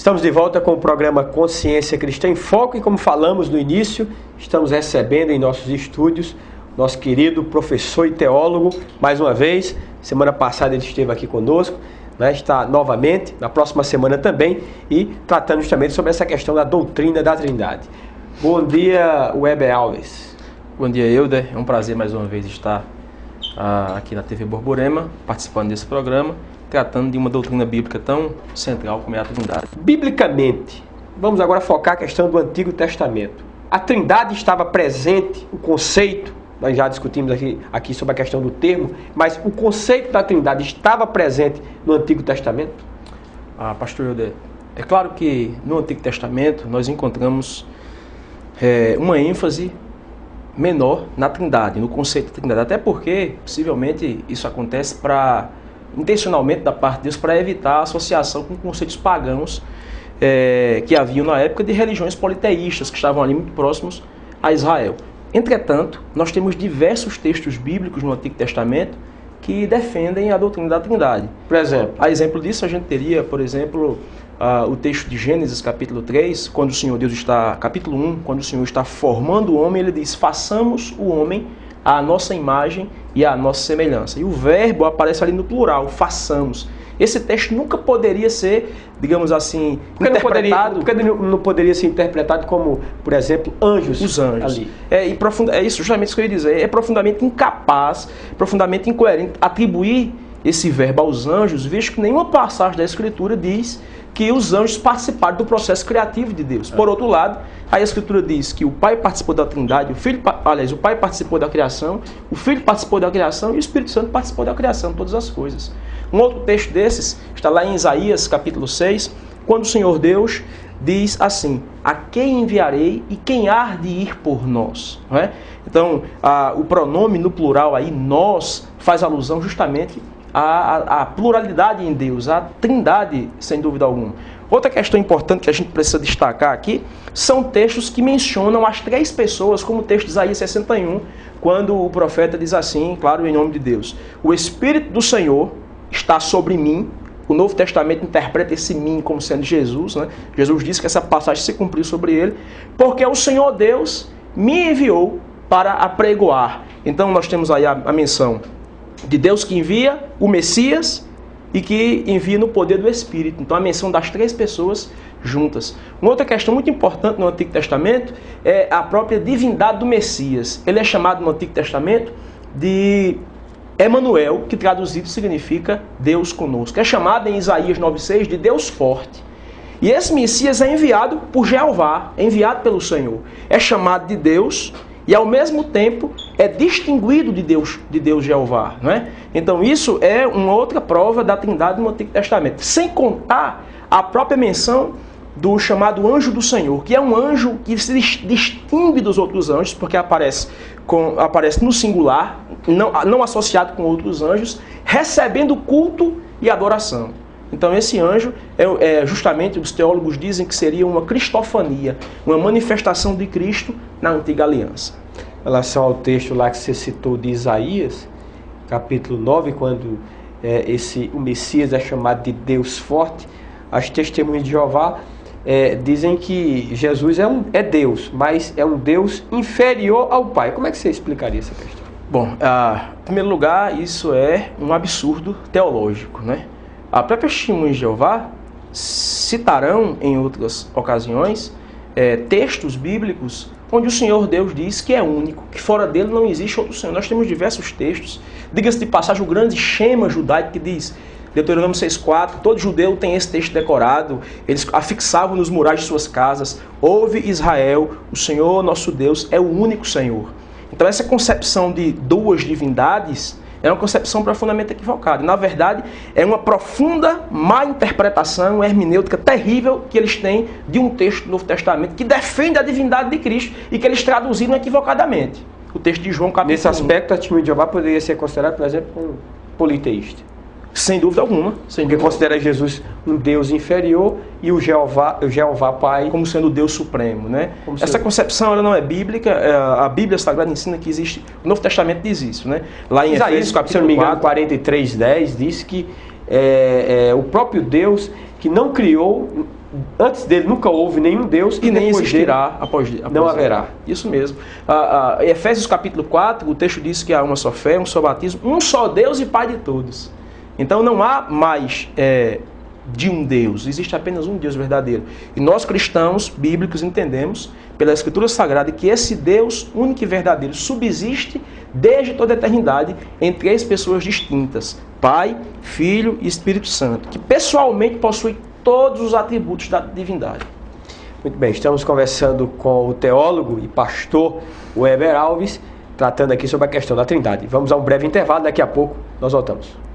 Estamos de volta com o programa Consciência Cristã em Foco e, como falamos no início, estamos recebendo em nossos estúdios nosso querido professor e teólogo, mais uma vez. Semana passada ele esteve aqui conosco, né? Está novamente, na próxima semana também, e tratando justamente sobre essa questão da doutrina da Trindade. Bom dia, Weber Alves. Bom dia, Euder. É um prazer mais uma vez estar aqui na TV Borborema, participando desse programa, tratando de uma doutrina bíblica tão central como é a Trindade. Biblicamente, vamos agora focar a questão do Antigo Testamento. A Trindade estava presente, o conceito, nós já discutimos aqui sobre a questão do termo, mas o conceito da Trindade estava presente no Antigo Testamento? Pastor Euder, é claro que no Antigo Testamento nós encontramos uma ênfase menor na Trindade, no conceito da Trindade, até porque possivelmente isso acontece intencionalmente da parte de Deus para evitar a associação com conceitos pagãos que haviam na época de religiões politeístas que estavam ali muito próximos a Israel. Entretanto, nós temos diversos textos bíblicos no Antigo Testamento que defendem a doutrina da Trindade. Por exemplo? A exemplo disso, a gente teria, por exemplo, o texto de Gênesis, capítulo 3, quando o Senhor Deus está, capítulo 1, quando o Senhor está formando o homem, ele diz: façamos o homem à nossa imagem e à nossa semelhança. E o verbo aparece ali no plural, façamos. Esse texto nunca poderia ser, digamos assim, interpretado... Porque não poderia ser interpretado como, por exemplo, anjos. Os anjos. Ali. É isso justamente isso que eu ia dizer. É profundamente incapaz, profundamente incoerente atribuir esse verbo aos anjos, visto que nenhuma passagem da Escritura diz que os anjos participaram do processo criativo de Deus. Por outro lado, a Escritura diz que o Pai participou da Trindade, o Pai participou da criação, o Filho participou da criação e o Espírito Santo participou da criação, todas as coisas. Um outro texto desses está lá em Isaías, capítulo 6, quando o Senhor Deus diz assim: a quem enviarei e quem há de ir por nós? Não é? Então, o pronome no plural aí, nós, faz alusão justamente à pluralidade em Deus, à Trindade, sem dúvida alguma. Outra questão importante que a gente precisa destacar aqui são textos que mencionam as três pessoas, como o texto de Isaías 61, quando o profeta diz assim, claro, em nome de Deus: o Espírito do Senhor está sobre mim. O Novo Testamento interpreta esse mim como sendo Jesus, né? Jesus disse que essa passagem se cumpriu sobre ele, porque o Senhor Deus me enviou para apregoar. Então nós temos aí a menção de Deus que envia o Messias e que envia no poder do Espírito. Então a menção das três pessoas juntas. Uma outra questão muito importante no Antigo Testamento é a própria divindade do Messias. Ele é chamado no Antigo Testamento de Emanuel, que traduzido significa Deus conosco. É chamado em Isaías 9,6 de Deus forte. E esse Messias é enviado por Jeová, é enviado pelo Senhor. É chamado de Deus e ao mesmo tempo é distinguido de Deus Jeová. Não é? Então isso é uma outra prova da Trindade no Antigo Testamento. Sem contar a própria menção do chamado anjo do Senhor, que é um anjo que se distingue dos outros anjos, porque aparece no singular, não associado com outros anjos, recebendo culto e adoração. Então esse anjo, justamente os teólogos dizem que seria uma cristofania, uma manifestação de Cristo na antiga aliança. Em relação ao texto lá que você citou de Isaías, capítulo 9, quando o Messias é chamado de Deus forte, as testemunhas de Jeová dizem que Jesus é Deus, mas é um Deus inferior ao Pai. Como é que você explicaria essa questão? Bom, em primeiro lugar, isso é um absurdo teológico, né? A própria testemunha de Jeová citarão em outras ocasiões textos bíblicos onde o Senhor Deus diz que é único, que fora dele não existe outro Senhor. Nós temos diversos textos. Diga-se de passagem, o grande Shema judaico que diz, Deuteronômio 6,4, todo judeu tem esse texto decorado, eles afixavam nos murais de suas casas: ouve Israel, o Senhor nosso Deus é o único Senhor. Então essa concepção de duas divindades é uma concepção profundamente equivocada. Na verdade, é uma profunda má interpretação, uma hermenêutica terrível que eles têm de um texto do Novo Testamento que defende a divindade de Cristo e que eles traduziram equivocadamente. O texto de João, capítulo 1. Nesse aspecto, a testemunha de Jeová poderia ser considerada, por exemplo, um politeísta. Sem dúvida alguma. Porque considera Jesus um Deus inferior e o Jeová Pai como sendo o Deus supremo, né? Essa concepção ela não é bíblica. A Bíblia Sagrada ensina que existe. O Novo Testamento diz isso, né? Lá em Efésios, capítulo 43:10 diz que o próprio Deus que não criou antes dele nunca houve nenhum Deus e nem depois existirá dele após não ele. haverá. Isso mesmo. Em Efésios capítulo 4, o texto diz que há uma só fé, um só batismo, um só Deus e Pai de todos. Então não há mais de um Deus, existe apenas um Deus verdadeiro. E nós cristãos bíblicos entendemos, pela Escritura Sagrada, que esse Deus único e verdadeiro subsiste desde toda a eternidade em três pessoas distintas: Pai, Filho e Espírito Santo, que pessoalmente possuem todos os atributos da divindade. Muito bem, estamos conversando com o teólogo e pastor Weber Alves, tratando aqui sobre a questão da Trindade. Vamos a um breve intervalo, daqui a pouco nós voltamos.